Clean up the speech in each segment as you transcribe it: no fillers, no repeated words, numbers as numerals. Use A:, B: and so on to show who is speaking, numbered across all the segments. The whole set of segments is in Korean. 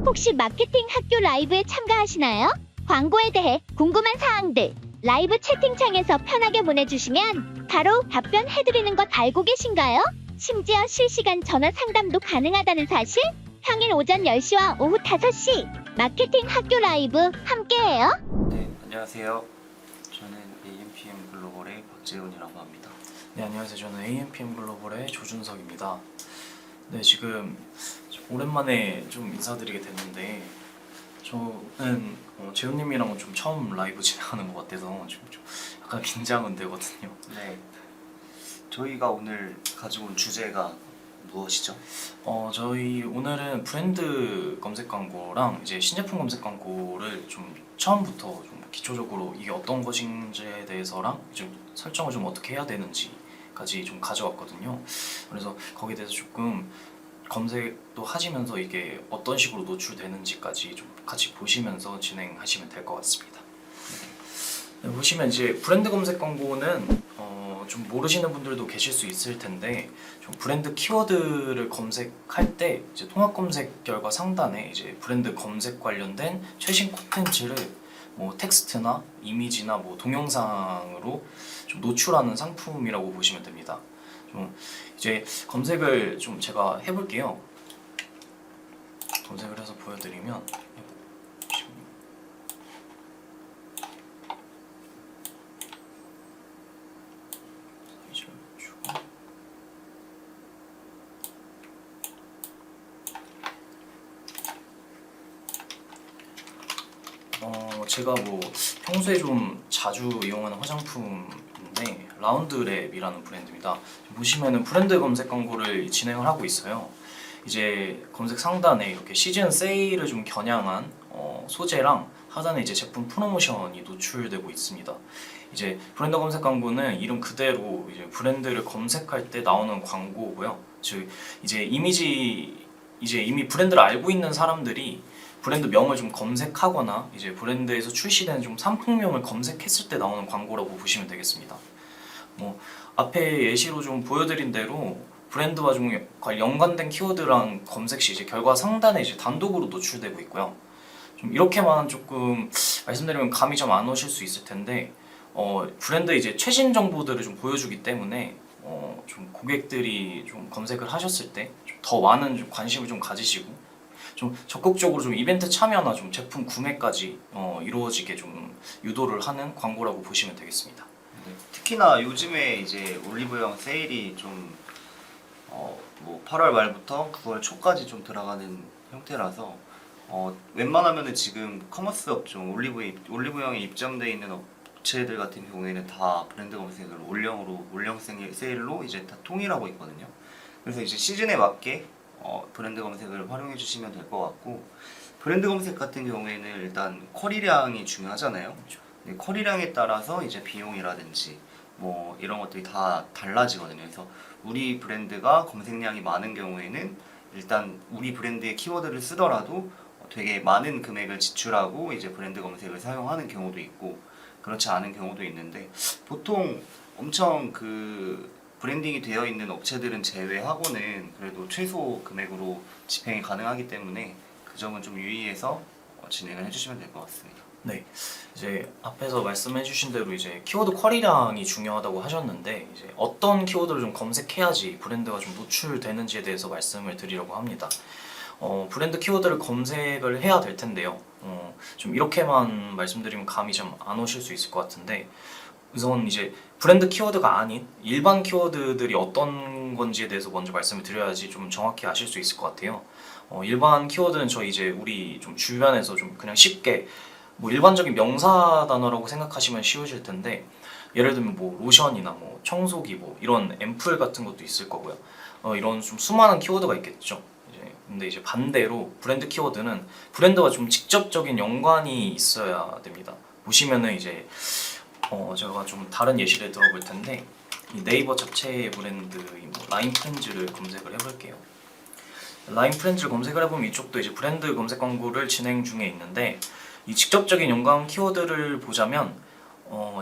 A: 혹시 마케팅 학교 라이브에 참가하시나요? 광고에 대해 궁금한 사항들 라이브 채팅창에서 편하게 보내주시면 바로 답변해드리는 것 알고 계신가요? 심지어 실시간 전화 상담도 가능하다는 사실? 평일 오전 10시와 오후 5시 마케팅 학교 라이브 함께해요.
B: 네, 안녕하세요. 저는 AMPM 글로벌의 박재훈이라고 합니다.
C: 네, 안녕하세요. 저는 AMPM 글로벌의 조준석입니다. 네, 지금 오랜만에 좀 인사드리게 됐는데 저는 재훈님이랑은 좀 처음 라이브 진행하는 것 같아서 좀 약간 긴장은 되거든요.
B: 네, 저희가 오늘 가지고 온 주제가 무엇이죠?
C: 저희 오늘은 브랜드 검색 광고랑 이제 신제품 검색 광고를 좀 처음부터 좀 기초적으로 이게 어떤 것인지에 대해서랑 좀 설정을 좀 어떻게 해야 되는지까지 좀 가져왔거든요. 그래서 거기에 대해서 조금 검색도 하시면서 이게 어떤 식으로 노출되는지까지 좀 같이 보시면서 진행하시면 될 것 같습니다. 네, 보시면 이제 브랜드 검색 광고는 좀 모르시는 분들도 계실 수 있을 텐데 좀 브랜드 키워드를 검색할 때 이제 통합 검색 결과 상단에 이제 브랜드 검색 관련된 최신 콘텐츠를 뭐 텍스트나 이미지나 뭐 동영상으로 좀 노출하는 상품이라고 보시면 됩니다. 좀 이제 검색을 좀 제가 해볼게요. 검색을 해서 보여드리면 제가 뭐 평소에 좀 자주 이용하는 화장품인데 라운드랩이라는 브랜드입니다. 보시면은 브랜드 검색 광고를 진행을 하고 있어요. 이제 검색 상단에 이렇게 시즌 세일을 좀 겨냥한 소재랑 하단에 이제 제품 프로모션이 노출되고 있습니다. 이제 브랜드 검색 광고는 이름 그대로 이제 브랜드를 검색할 때 나오는 광고고요. 즉 이제 이미 브랜드를 알고 있는 사람들이 브랜드 명을 좀 검색하거나 이제 브랜드에서 출시된 좀 상품명을 검색했을 때 나오는 광고라고 보시면 되겠습니다. 뭐 앞에 예시로 좀 보여드린 대로 브랜드와 좀 연관된 키워드랑 검색 시 이제 결과 상단에 이제 단독으로 노출되고 있고요. 좀 이렇게만 조금 말씀드리면 감이 좀 안 오실 수 있을 텐데 브랜드 이제 최신 정보들을 좀 보여주기 때문에 좀 고객들이 좀 검색을 하셨을 때 더 많은 좀 관심을 좀 가지시고 좀 적극적으로 좀 이벤트 참여나 좀 제품 구매까지 이루어지게 좀 유도를 하는 광고라고 보시면 되겠습니다.
B: 네, 특히나 요즘에 이제 올리브영 세일이 좀 뭐 8월 말부터 9월 초까지 좀 들어가는 형태라서 웬만하면은 지금 커머스 업종 올리브영에 입점돼 있는 업체들 같은 경우에는 다 브랜드 검색을 올영 세일로 이제 다 통일하고 있거든요. 그래서 이제 시즌에 맞게 브랜드 검색을 활용해 주시면 될 것 같고, 브랜드 검색 같은 경우에는 일단 쿼리량이 중요하잖아요.
C: 그렇죠.
B: 근데 쿼리량에 따라서 이제 비용이라든지 뭐 이런 것들이 다 달라지거든요. 그래서 우리 브랜드가 검색량이 많은 경우에는 일단 우리 브랜드의 키워드를 쓰더라도 되게 많은 금액을 지출하고 이제 브랜드 검색을 사용하는 경우도 있고, 그렇지 않은 경우도 있는데, 보통 엄청 그 브랜딩이 되어 있는 업체들은 제외하고는 그래도 최소 금액으로 집행이 가능하기 때문에 그 점은 좀 유의해서 진행을 해주시면 될 것 같습니다.
C: 네, 이제 앞에서 말씀해주신 대로 이제 키워드 쿼리량이 중요하다고 하셨는데 이제 어떤 키워드를 좀 검색해야지 브랜드가 좀 노출되는지에 대해서 말씀을 드리려고 합니다. 브랜드 키워드를 검색을 해야 될 텐데요. 좀 이렇게만 말씀드리면 감이 좀 안 오실 수 있을 것 같은데 우선 이제 브랜드 키워드가 아닌 일반 키워드들이 어떤 건지에 대해서 먼저 말씀을 드려야지 좀 정확히 아실 수 있을 것 같아요. 일반 키워드는 저희 이제 우리 좀 주변에서 좀 그냥 쉽게 뭐 일반적인 명사 단어라고 생각하시면 쉬우실 텐데 예를 들면 뭐 로션이나 뭐 청소기 뭐 이런 앰플 같은 것도 있을 거고요. 이런 좀 수많은 키워드가 있겠죠. 근데 이제 반대로 브랜드 키워드는 브랜드와 좀 직접적인 연관이 있어야 됩니다. 보시면은 이제 제가 좀 다른 예시를 들어볼 텐데 이 네이버 자체의 브랜드인 뭐 라인 프렌즈를 검색을 해볼게요. 라인 프렌즈를 검색을 해보면 이쪽도 이제 브랜드 검색 광고를 진행 중에 있는데 이 직접적인 연관 키워드를 보자면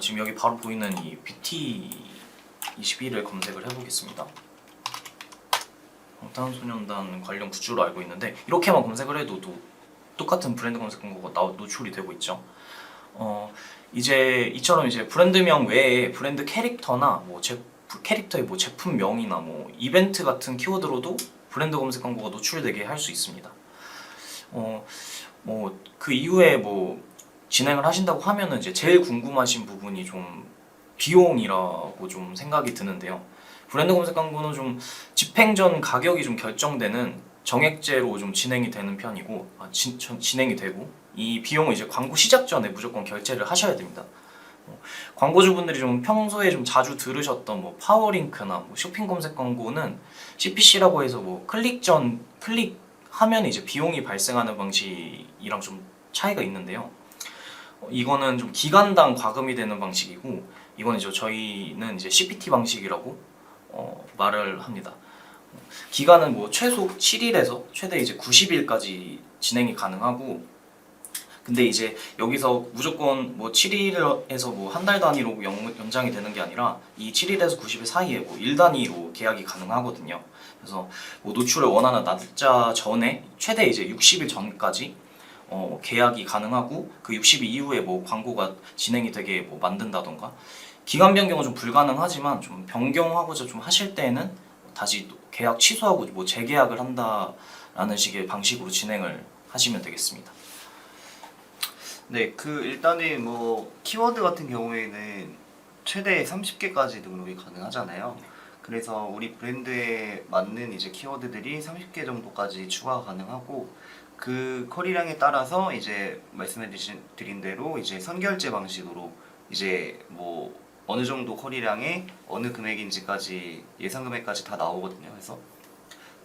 C: 지금 여기 바로 보이는 이 뷰티 21을 검색을 해보겠습니다. 방탄소년단 관련 굿즈로 알고 있는데 이렇게만 검색을 해도 똑같은 브랜드 검색 광고가 노출이 되고 있죠. 이제 이처럼 이제 브랜드명 외에 브랜드 캐릭터나 뭐 캐릭터의 뭐 제품명이나 뭐 이벤트 같은 키워드로도 브랜드 검색 광고가 노출되게 할 수 있습니다. 뭐 그 이후에 뭐 진행을 하신다고 하면은 이제 제일 궁금하신 부분이 좀 비용이라고 좀 생각이 드는데요. 브랜드 검색 광고는 좀 집행 전 가격이 좀 결정되는 정액제로 좀 진행이 되는 편이고 진행이 되고 이 비용은 이제 광고 시작 전에 무조건 결제를 하셔야 됩니다. 광고주분들이 좀 평소에 좀 자주 들으셨던 뭐 파워링크나 뭐 쇼핑 검색 광고는 CPC라고 해서 뭐 클릭하면 이제 비용이 발생하는 방식이랑 좀 차이가 있는데요. 이거는 좀 기간당 과금이 되는 방식이고 이거는 이제 저희는 이제 CPT 방식이라고 말을 합니다. 기간은 뭐 최소 7일에서 최대 이제 90일까지 진행이 가능하고 근데 이제 여기서 무조건 뭐 7일에서 뭐 한 달 단위로 연장이 되는 게 아니라 이 7일에서 90일 사이에 뭐 일 단위로 계약이 가능하거든요. 그래서 뭐 노출을 원하는 날짜 전에 최대 이제 60일 전까지 계약이 가능하고 그 60일 이후에 뭐 광고가 진행이 되게 뭐 만든다던가 기간 변경은 좀 불가능하지만 좀 변경하고자 좀 하실 때는 다시 계약 취소하고 뭐 재계약을 한다라는 식의 방식으로 진행을 하시면 되겠습니다.
B: 네, 일단은 뭐 키워드 같은 경우에는 최대 30개까지 등록이 가능하잖아요. 그래서 우리 브랜드에 맞는 이제 키워드들이 30개 정도까지 추가가 가능하고 그 쿼리량에 따라서 이제 말씀해 드린 대로 이제 선결제 방식으로 이제 뭐 어느 정도 쿼리량에 어느 금액인지까지 예상 금액까지 다 나오거든요. 그래서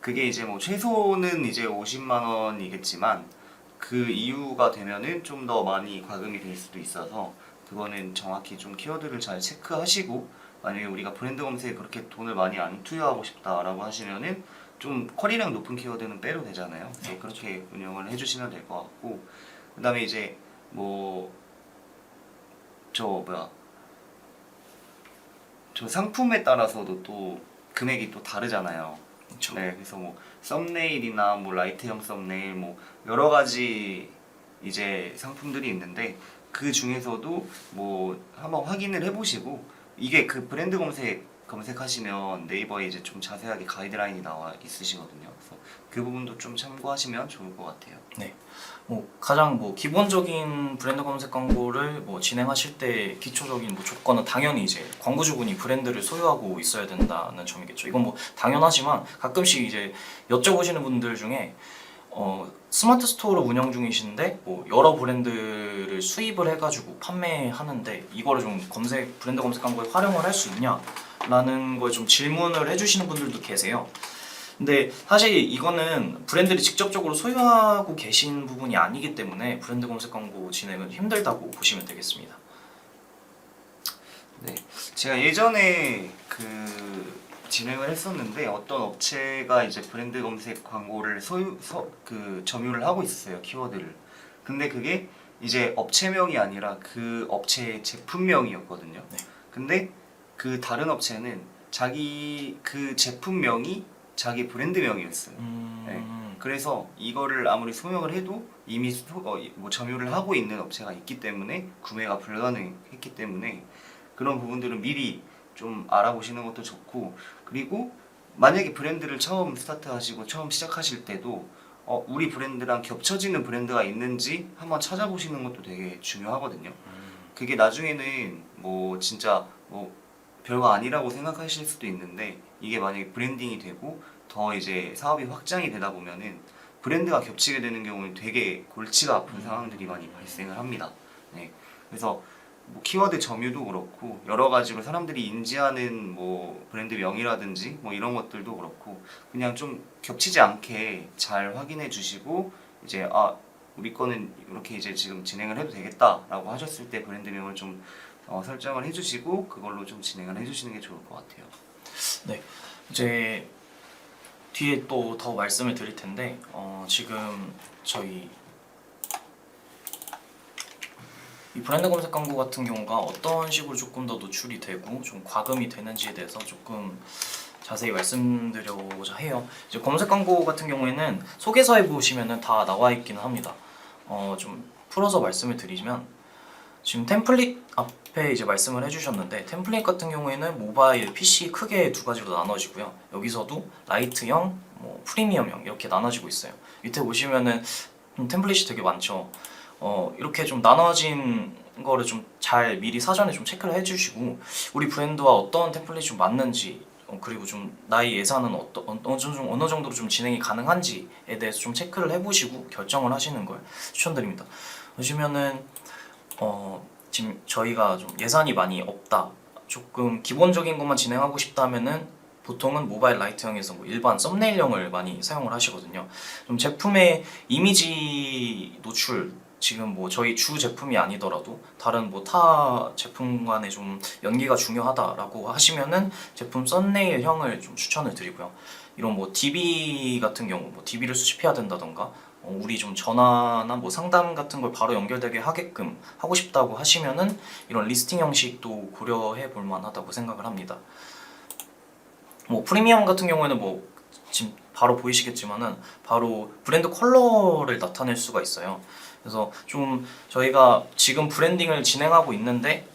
B: 그게 이제 뭐 최소는 이제 50만 원이겠지만 그 이유가 되면은 좀 더 많이 과금이 될 수도 있어서 그거는 정확히 좀 키워드를 잘 체크하시고 만약에 우리가 브랜드 검색에 그렇게 돈을 많이 안 투여하고 싶다라고 하시면은 좀 쿼리량 높은 키워드는 빼도 되잖아요. 그래서 그렇게 운영을 해주시면 될 것 같고 그다음에 이제 뭐 저 상품에 따라서도 또 금액이 또 다르잖아요.
C: 그렇죠.
B: 네, 그래서 뭐 썸네일이나 뭐 라이트형 썸네일 뭐 여러 가지 이제 상품들이 있는데 그 중에서도 뭐 한번 확인을 해보시고 이게 그 브랜드 검색하시면 네이버에 이제 좀 자세하게 가이드라인이 나와 있으시거든요. 그래서 그 부분도 좀 참고하시면 좋을 것 같아요.
C: 네. 뭐 가장 뭐 기본적인 브랜드 검색 광고를 뭐 진행하실 때 기초적인 뭐 조건은 당연히 이제 광고주분이 브랜드를 소유하고 있어야 된다는 점이겠죠. 이건 뭐 당연하지만 가끔씩 이제 여쭤보시는 분들 중에 스마트 스토어를 운영 중이신데 뭐 여러 브랜드를 수입을 해가지고 판매하는데 이거를 좀 브랜드 검색 광고에 활용을 할 수 있냐라는 걸 좀 질문을 해주시는 분들도 계세요. 근데 사실 이거는 브랜드를 직접적으로 소유하고 계신 부분이 아니기 때문에 브랜드 검색 광고 진행은 힘들다고 보시면 되겠습니다.
B: 네, 제가 예전에 진행을 했었는데 어떤 업체가 이제 브랜드 검색 광고를 점유를 하고 있었어요, 키워드를. 근데 그게 이제 업체명이 아니라 그 업체의 제품명이었거든요.
C: 네.
B: 근데 그 다른 업체는 자기 그 제품명이 자기 브랜드명이었어요. 네. 그래서 이거를 아무리 소명을 해도 이미 뭐 점유를 하고 있는 업체가 있기 때문에 구매가 불가능했기 때문에 그런 부분들은 미리 좀 알아보시는 것도 좋고 그리고 만약에 브랜드를 처음 스타트하시고 처음 시작하실 때도 우리 브랜드랑 겹쳐지는 브랜드가 있는지 한번 찾아보시는 것도 되게 중요하거든요. 그게 나중에는 뭐 진짜 뭐 별거 아니라고 생각하실 수도 있는데 이게 만약에 브랜딩이 되고 더 이제 사업이 확장이 되다 보면은 브랜드가 겹치게 되는 경우는 되게 골치가 아픈 상황들이 많이 발생을 합니다. 네. 그래서 뭐 키워드 점유도 그렇고 여러 가지로 사람들이 인지하는 뭐 브랜드 명이라든지 뭐 이런 것들도 그렇고 그냥 좀 겹치지 않게 잘 확인해 주시고 이제 우리 거는 이렇게 이제 지금 진행을 해도 되겠다라고 하셨을 때 브랜드명을 좀 설정을 해주시고 그걸로 좀 진행을 해주시는 게 좋을 것 같아요.
C: 네, 이제 뒤에 또 더 말씀을 드릴 텐데 지금 저희 이 브랜드 검색 광고 같은 경우가 어떤 식으로 조금 더 노출이 되고 좀 과금이 되는지에 대해서 조금 자세히 말씀드려보자 해요. 이제 검색 광고 같은 경우에는 소개서에 보시면은 다 나와 있기는 합니다. 좀 풀어서 말씀을 드리면 지금 템플릿 앞에 이제 말씀을 해주셨는데 템플릿 같은 경우에는 모바일, PC 크게 두 가지로 나눠지고요. 여기서도 라이트형, 뭐 프리미엄형 이렇게 나눠지고 있어요. 밑에 보시면은 템플릿이 되게 많죠. 이렇게 좀 나눠진 거를 좀 잘 미리 사전에 좀 체크를 해주시고 우리 브랜드와 어떤 템플릿이 좀 맞는지 그리고 좀 나의 예산은 어느 정도로 좀 진행이 가능한지에 대해서 좀 체크를 해보시고 결정을 하시는 걸 추천드립니다. 보시면은 지금 저희가 좀 예산이 많이 없다, 조금 기본적인 것만 진행하고 싶다면은 보통은 모바일 라이트형에서 뭐 일반 썸네일형을 많이 사용을 하시거든요. 좀 제품의 이미지 노출, 지금 뭐 저희 주 제품이 아니더라도 다른 뭐 타 제품간에 좀 연계가 중요하다라고 하시면은 제품 썸네일형을 좀 추천을 드리고요. 이런 뭐 DB 같은 경우 뭐 DB를 수집해야 된다던가 우리 좀 전화나 뭐 상담 같은 걸 바로 연결되게 하게끔 하고 싶다고 하시면은 이런 리스팅 형식도 고려해 볼 만하다고 생각을 합니다. 뭐 프리미엄 같은 경우에는 뭐 지금 바로 보이시겠지만은 바로 브랜드 컬러를 나타낼 수가 있어요. 그래서 좀 저희가 지금 브랜딩을 진행하고 있는데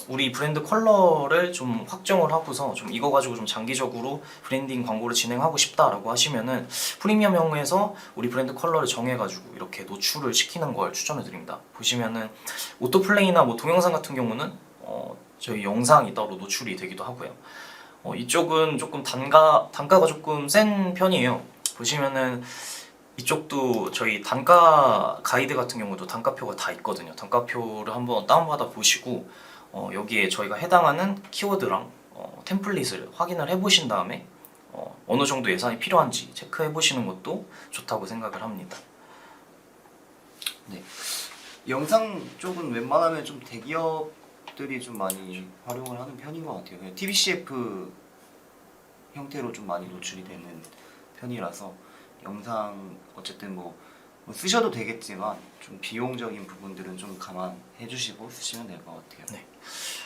C: 우리 브랜드 컬러를 좀 확정을 하고서 좀 이거 가지고 좀 장기적으로 브랜딩 광고를 진행하고 싶다라고 하시면은 프리미엄형에서 우리 브랜드 컬러를 정해가지고 이렇게 노출을 시키는 걸 추천을 드립니다. 보시면은 오토플레이나 뭐 동영상 같은 경우는 저희 영상이 따로 노출이 되기도 하고요. 이쪽은 조금 단가가 조금 센 편이에요. 보시면은 이쪽도 저희 단가 가이드 같은 경우도 단가표가 다 있거든요. 단가표를 한번 다운받아 보시고 여기에 저희가 해당하는 키워드랑 템플릿을 확인을 해보신 다음에 어느 정도 예산이 필요한지 체크해 보시는 것도 좋다고 생각을 합니다.
B: 네. 영상 쪽은 웬만하면 좀 대기업들이 좀 많이 활용을 하는 편인 것 같아요. 그냥 TBCF 형태로 좀 많이 노출이 되는 편이라서 영상 어쨌든 뭐 쓰셔도 되겠지만 좀 비용적인 부분들은 좀 감안해 주시고 쓰시면 될 것 같아요.
C: 네.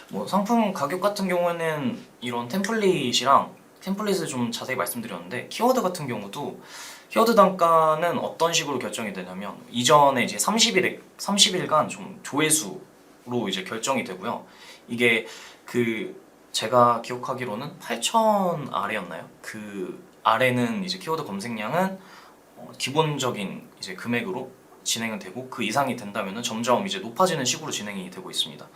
C: 뭐 상품 가격 같은 경우에는 이런 템플릿을 좀 자세히 말씀드렸는데 키워드 같은 경우도 키워드 단가는 어떤 식으로 결정이 되냐면 이전에 이제 30일간 좀 조회수로 이제 결정이 되고요. 이게 제가 기억하기로는 8,000 아래였나요? 그 아래는 이제 키워드 검색량은 기본적인 이제 금액으로 진행은 되고 그 이상이 된다면은 점점 이제 높아지는 식으로 진행이 되고 있습니다.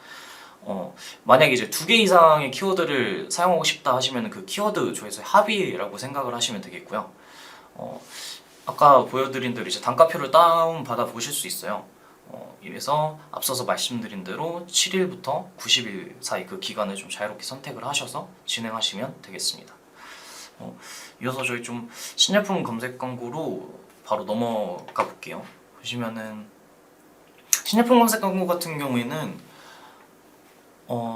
C: 만약에 이제 2개 이상의 키워드를 사용하고 싶다 하시면 그 키워드 조회수의 합의라고 생각을 하시면 되겠고요. 아까 보여드린 대로 이제 단가표를 다운 받아 보실 수 있어요. 이래서 앞서서 말씀드린 대로 7일부터 90일 사이 그 기간을 좀 자유롭게 선택을 하셔서 진행하시면 되겠습니다. 이어서 저희 좀 신제품 검색 광고로 바로 넘어가 볼게요. 보시면은 신제품 검색 광고 같은 경우에는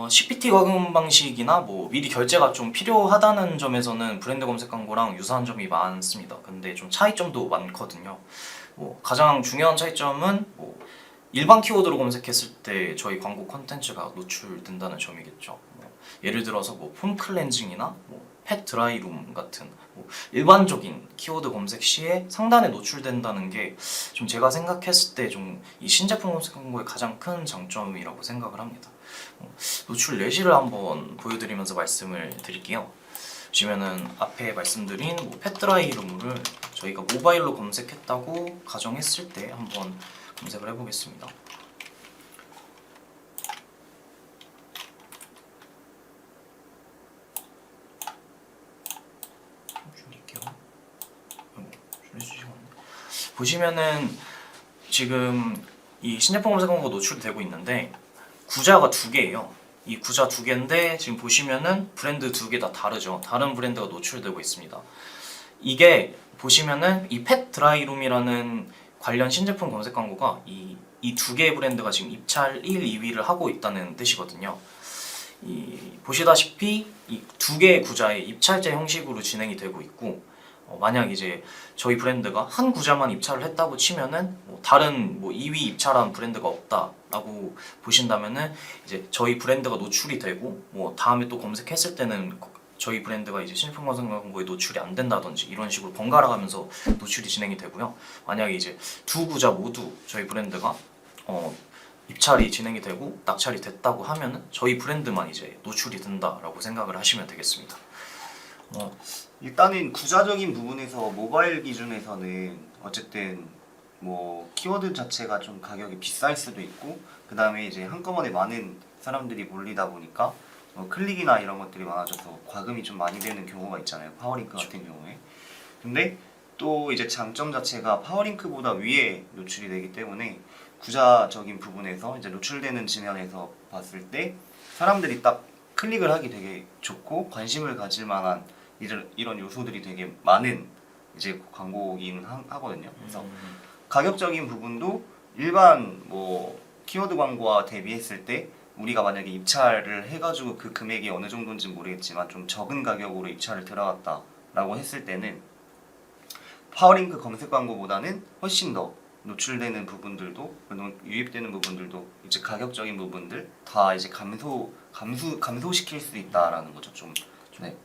C: CPT 과금 방식이나 뭐 미리 결제가 좀 필요하다는 점에서는 브랜드 검색 광고랑 유사한 점이 많습니다. 근데 좀 차이점도 많거든요. 뭐 가장 중요한 차이점은 뭐 일반 키워드로 검색했을 때 저희 광고 콘텐츠가 노출된다는 점이겠죠. 예를 들어서 뭐 폼 클렌징이나 뭐 펫 드라이룸 같은 뭐 일반적인 키워드 검색 시에 상단에 노출된다는 게 좀 제가 생각했을 때 좀 이 신제품 검색 광고의 가장 큰 장점이라고 생각을 합니다. 노출 예시를 한번 보여드리면서 말씀을 드릴게요. 보시면은 앞에 말씀드린 뭐 펫 드라이룸을 저희가 모바일로 검색했다고 가정했을 때 한번 검색을 해보겠습니다. 보시면은 지금 이 신제품 검색 광고 노출이 되고 있는데 구자가 2개예요. 이 구자 2개인데 지금 보시면은 브랜드 2개 다 다르죠. 다른 브랜드가 노출되고 있습니다. 이게 보시면은 이 펫 드라이룸이라는 관련 신제품 검색 광고가 이 2개의 브랜드가 지금 입찰 1, 2위를 하고 있다는 뜻이거든요. 보시다시피 이 2개의 구자의 입찰제 형식으로 진행이 되고 있고 만약 이제 저희 브랜드가 한 구자만 입찰을 했다고 치면은 다른 2위 입찰한 브랜드가 없다라고 보신다면은 이제 저희 브랜드가 노출이 되고 다음에 또 검색했을 때는 저희 브랜드가 이제 신제품 검색 광고에 노출이 안 된다든지 이런 식으로 번갈아 가면서 노출이 진행이 되고요. 만약에 이제 두 구자 모두 저희 브랜드가 입찰이 진행이 되고 낙찰이 됐다고 하면은 저희 브랜드만 이제 노출이 된다라고 생각을 하시면 되겠습니다.
B: 일단은 구자적인 부분에서 모바일 기준에서는 어쨌든 뭐 키워드 자체가 좀 가격이 비쌀 수도 있고 그 다음에 이제 한꺼번에 많은 사람들이 몰리다 보니까 클릭이나 이런 것들이 많아져서 과금이 좀 많이 되는 경우가 있잖아요. 파워링크 같은 경우에. 근데 또 이제 장점 자체가 파워링크보다 위에 노출이 되기 때문에 구자적인 부분에서 이제 노출되는 측면에서 봤을 때 사람들이 딱 클릭을 하기 되게 좋고 관심을 가질 만한 이런 요소들이 되게 많은 이제 광고이긴 하거든요. 그래서 가격적인 부분도 일반 뭐 키워드 광고와 대비했을 때 우리가 만약에 입찰을 해가지고 그 금액이 어느 정도인지 모르겠지만 좀 적은 가격으로 입찰을 들어갔다라고 했을 때는 파워링크 검색 광고보다는 훨씬 더 노출되는 부분들도 유입되는 부분들도 이제 가격적인 부분들 다 이제 감소시킬 수 있다라는 거죠. 좀 네.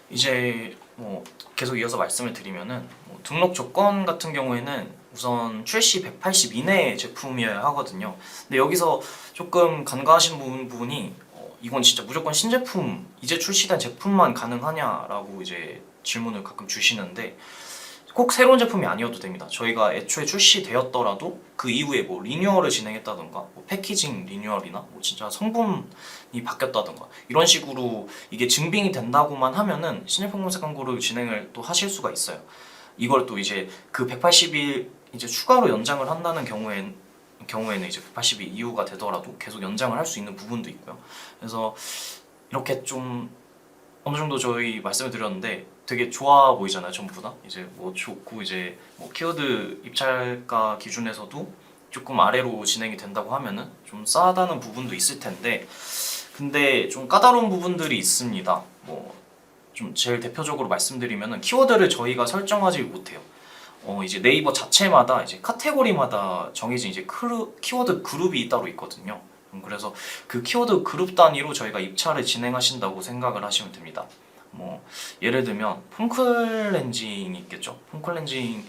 C: 이제 뭐 계속 이어서 말씀을 드리면은 등록 조건 같은 경우에는 우선 출시 180 이내의 제품이어야 하거든요. 근데 여기서 조금 간과하시는 부분이 이건 진짜 무조건 신제품 이제 출시된 제품만 가능하냐라고 이제 질문을 가끔 주시는데 꼭 새로운 제품이 아니어도 됩니다. 저희가 애초에 출시되었더라도 그 이후에 뭐 리뉴얼을 진행했다던가 뭐 패키징 리뉴얼이나 뭐 진짜 성분이 바뀌었다던가 이런 식으로 이게 증빙이 된다고만 하면은 신제품 검색 광고를 진행을 또 하실 수가 있어요. 이걸 또 이제 그 180일 이제 추가로 연장을 한다는 경우에는 이제 180일 이후가 되더라도 계속 연장을 할 수 있는 부분도 있고요. 그래서 이렇게 좀 어느 정도 저희 말씀을 드렸는데 되게 좋아 보이잖아요, 전부 다. 이제 뭐 좋고 이제 뭐 키워드 입찰가 기준에서도 조금 아래로 진행이 된다고 하면은 좀 싸다는 부분도 있을 텐데, 근데 좀 까다로운 부분들이 있습니다. 뭐 좀 제일 대표적으로 말씀드리면은 키워드를 저희가 설정하지 못해요. 이제 네이버 자체마다 이제 카테고리마다 정해진 이제 키워드 그룹이 따로 있거든요. 그래서 그 키워드 그룹 단위로 저희가 입찰을 진행하신다고 생각을 하시면 됩니다. 뭐 예를 들면 폼클렌징이 있겠죠. 폼클렌징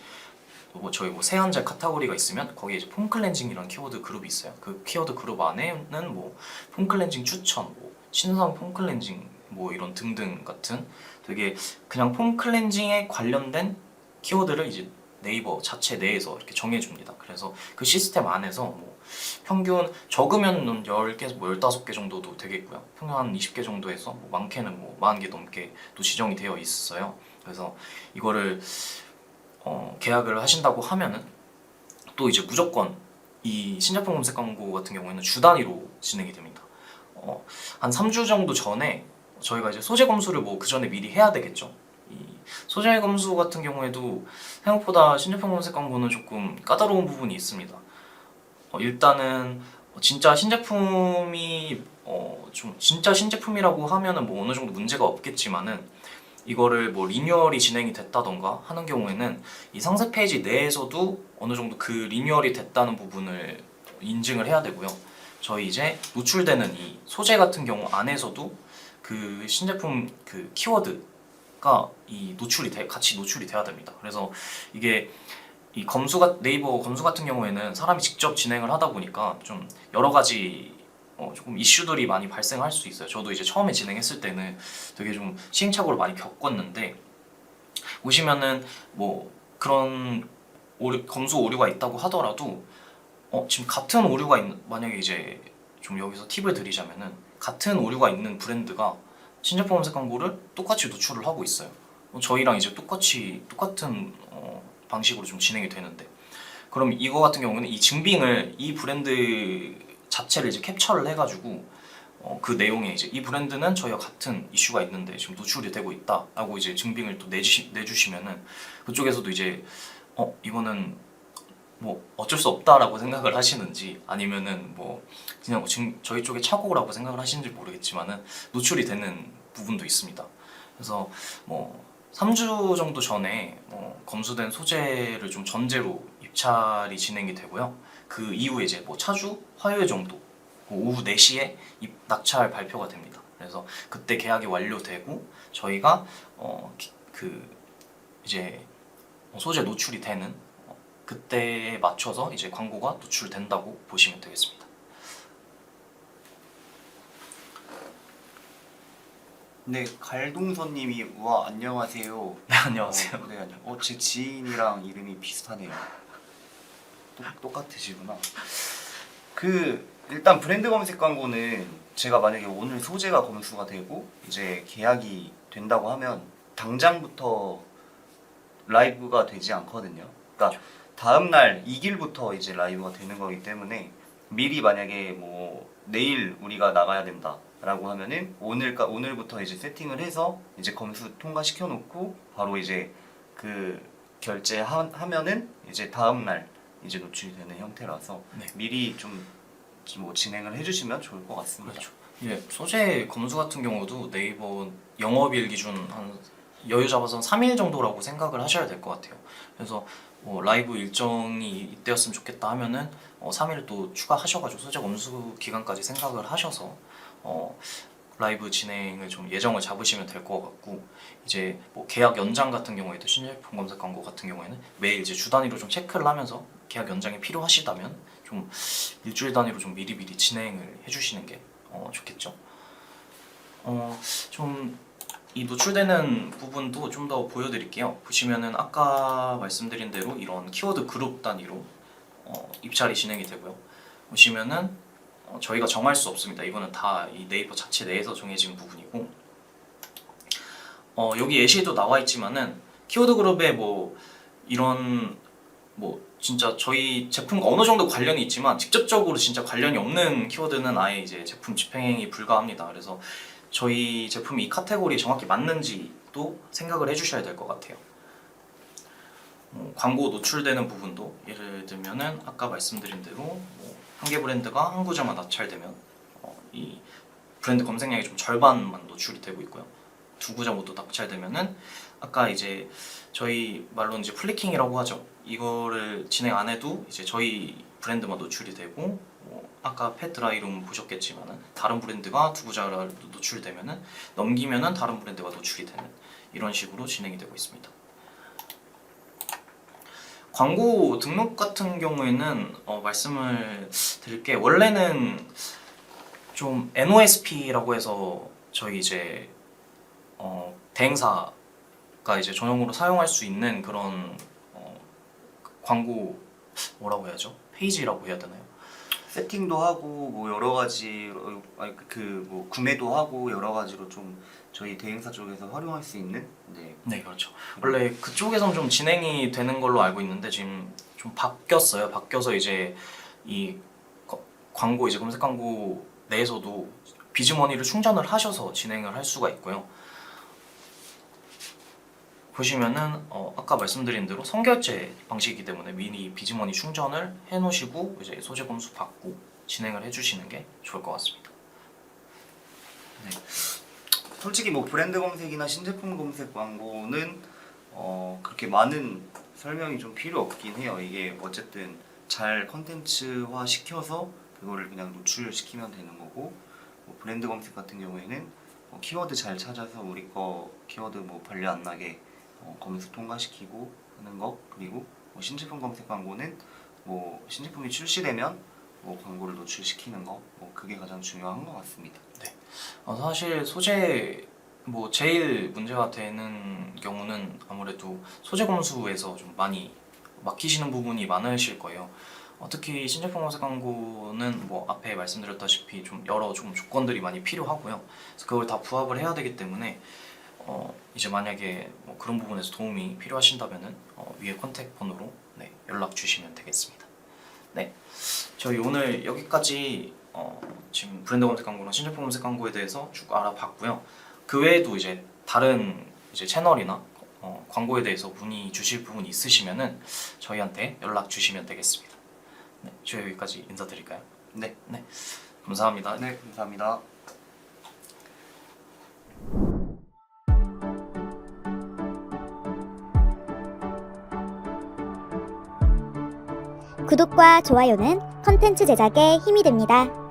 C: 뭐 저희 뭐 세안제 카테고리가 있으면 거기에 이제 폼클렌징이라는 키워드 그룹이 있어요. 그 키워드 그룹 안에는 뭐 폼클렌징 추천, 뭐 신상 폼클렌징 뭐 이런 등등 같은 되게 그냥 폼클렌징에 관련된 키워드를 이제 네이버 자체 내에서 이렇게 정해줍니다. 그래서 그 시스템 안에서 뭐 평균 적으면 10개, 뭐 15개 정도도 되겠고요. 평균 한 20개 정도에서 뭐 많게는 뭐 40개 넘게 또 지정이 되어 있어요. 그래서 이거를 계약을 하신다고 하면은 또 이제 무조건 이 신제품 검색 광고 같은 경우에는 주 단위로 진행이 됩니다. 한 3주 정도 전에 저희가 이제 소재 검수를 뭐 그 전에 미리 해야 되겠죠. 이 소재 검수 같은 경우에도 생각보다 신제품 검색 광고는 조금 까다로운 부분이 있습니다. 일단은 진짜 신제품이 좀 진짜 신제품이라고 하면은 뭐 어느 정도 문제가 없겠지만은 이거를 뭐 리뉴얼이 진행이 됐다던가 하는 경우에는 이 상세 페이지 내에서도 어느 정도 그 리뉴얼이 됐다는 부분을 인증을 해야 되고요. 저희 이제 노출되는 이 소재 같은 경우 안에서도 그 신제품 그 키워드가 같이 노출이 돼야 됩니다. 그래서 이게 이 네이버 검수 같은 경우에는 사람이 직접 진행을 하다 보니까 좀 여러 가지 조금 이슈들이 많이 발생할 수 있어요. 저도 이제 처음에 진행했을 때는 되게 좀 시행착오를 많이 겪었는데 보시면은 뭐 그런 검수 오류가 있다고 하더라도 지금 같은 오류가 만약에 이제 좀 여기서 팁을 드리자면은 같은 오류가 있는 브랜드가 신제품 검색 광고를 똑같이 노출을 하고 있어요. 저희랑 이제 똑같은 방식으로 좀 진행이 되는데, 그럼 이거 같은 경우는 이 증빙을 이 브랜드 자체를 이제 캡처를 해가지고 그 내용에 이제 이 브랜드는 저희와 같은 이슈가 있는데 지금 노출이 되고 있다라고 이제 증빙을 또 내주시면은 그쪽에서도 이제 이거는 뭐 어쩔 수 없다라고 생각을 하시는지 아니면은 뭐 그냥 저희 쪽에 착오라고 생각을 하시는지 모르겠지만은 노출이 되는 부분도 있습니다. 그래서 뭐 3주 정도 전에 검수된 소재를 좀 전제로 입찰이 진행이 되고요. 그 이후에 이제 뭐 차주 화요일 정도 오후 4시에 낙찰 발표가 됩니다. 그래서 그때 계약이 완료되고 저희가 이제 소재 노출이 되는 그때에 맞춰서 이제 광고가 노출된다고 보시면 되겠습니다.
B: 네, 갈동선님이 우와 안녕하세요.
C: 네, 안녕하세요.
B: 네, 안녕. 제 지인이랑 이름이 비슷하네요. 똑같으시구나. 일단 브랜드 검색 광고는 제가 만약에 오늘 소재가 검수가 되고 이제 계약이 된다고 하면 당장부터 라이브가 되지 않거든요. 그러니까 다음날 2일부터 이제 라이브가 되는 거기 때문에 미리 만약에 뭐 내일 우리가 나가야 된다 라고 하면은 오늘부터 이제 세팅을 해서 이제 검수 통과시켜 놓고 바로 이제 결제하면은 이제 다음날 이제 노출이 되는 형태라서
C: 네.
B: 미리 좀 뭐 진행을 해주시면 좋을 것 같습니다.
C: 그렇죠. 예, 소재 검수 같은 경우도 네이버 영업일 기준 한 여유 잡아서 3일 정도라고 생각을 하셔야 될 것 같아요. 그래서 라이브 일정이 이때였으면 좋겠다 하면은 3일 또 추가하셔가지고 소재 검수 기간까지 생각을 하셔서 라이브 진행을 좀 예정을 잡으시면 될 것 같고, 이제 뭐 계약 연장 같은 경우에도 신제품 검색 광고 같은 경우에는 매일 이제 주 단위로 좀 체크를 하면서 계약 연장이 필요하시다면 좀 일주일 단위로 좀 미리미리 진행을 해주시는 게 좋겠죠. 좀 이 노출되는 부분도 좀 더 보여드릴게요. 보시면은 아까 말씀드린 대로 이런 키워드 그룹 단위로 입찰이 진행이 되고요. 보시면은 저희가 정할 수 없습니다. 이거는 다 이 네이버 자체 내에서 정해진 부분이고, 여기 예시에도 나와 있지만은 키워드 그룹에 뭐 이런 뭐 진짜 저희 제품과 어느 정도 관련이 있지만 직접적으로 진짜 관련이 없는 키워드는 아예 이제 제품 집행이 불가합니다. 그래서 저희 제품이 이 카테고리에 정확히 맞는지도 생각을 해주셔야 될 것 같아요. 광고 노출되는 부분도 예를 들면은 아까 말씀드린 대로 한 개 브랜드가 한 구절만 낙찰되면 이 브랜드 검색량이 좀 절반만 노출이 되고 있고요. 두 구절 모두 낙찰되면은 아까 이제 저희 말로는 이제 플리킹이라고 하죠. 이거를 진행 안 해도 이제 저희 브랜드만 노출이 되고, 아까 펫드라이룸 보셨겠지만은 다른 브랜드가 두 구절 노출되면은 넘기면은 다른 브랜드가 노출이 되는 이런 식으로 진행이 되고 있습니다. 광고 등록 같은 경우에는 말씀을 드릴 게, 원래는 좀 NOSP라고 해서 저희 이제 대행사가 이제 전용으로 사용할 수 있는 그런 광고 뭐라고 해야죠? 페이지라고 해야 되나요?
B: 세팅도 하고 뭐 여러 가지 뭐 구매도 하고 여러 가지로 좀 저희 대행사 쪽에서 활용할 수 있는
C: 네, 그렇죠. 원래 그쪽에선 좀 진행이 되는 걸로 알고 있는데 지금 좀 바뀌었어요. 바뀌어서 이제 이 광고 이제 검색 광고 내에서도 비즈머니를 충전을 하셔서 진행을 할 수가 있고요. 보시면은 아까 말씀드린 대로 선결제 방식이기 때문에 미리 비즈머니 충전을 해 놓으시고 이제 소재 검수 받고 진행을 해 주시는 게 좋을 것 같습니다.
B: 네. 솔직히 뭐 브랜드 검색이나 신제품 검색 광고는 그렇게 많은 설명이 좀 필요 없긴 해요. 이게 어쨌든 잘 컨텐츠화 시켜서 그거를 그냥 노출시키면 되는 거고, 뭐 브랜드 검색 같은 경우에는 키워드 잘 찾아서 우리 거 키워드 뭐 발려 안 나게 검수 통과시키고 하는 거, 그리고 뭐 신제품 검색 광고는 뭐 신제품이 출시되면 뭐 광고를 노출시키는 거, 뭐 그게 가장 중요한 것 같습니다.
C: 네. 사실 소재 뭐 제일 문제가 되는 경우는 아무래도 소재 검수에서 좀 많이 막히시는 부분이 많으실 거예요. 특히 신제품 검색 광고는 뭐 앞에 말씀드렸다시피 좀 여러 조건들이 많이 필요하고요. 그래서 그걸 다 부합을 해야 되기 때문에 이제 만약에 뭐 그런 부분에서 도움이 필요하신다면은 위에 컨택 번호로 연락 주시면 되겠습니다. 네, 저희 오늘 여기까지 지금 브랜드 검색 광고랑 신제품 검색 광고에 대해서 쭉 알아봤고요. 그 외에도 이제 다른 이제 채널이나 광고에 대해서 문의 주실 부분이 있으시면은 저희한테 연락 주시면 되겠습니다. 네, 저희 여기까지 인사드릴까요?
B: 네,
C: 감사합니다.
B: 네, 감사합니다.
D: 구독과 좋아요는 컨텐츠 제작에 힘이 됩니다.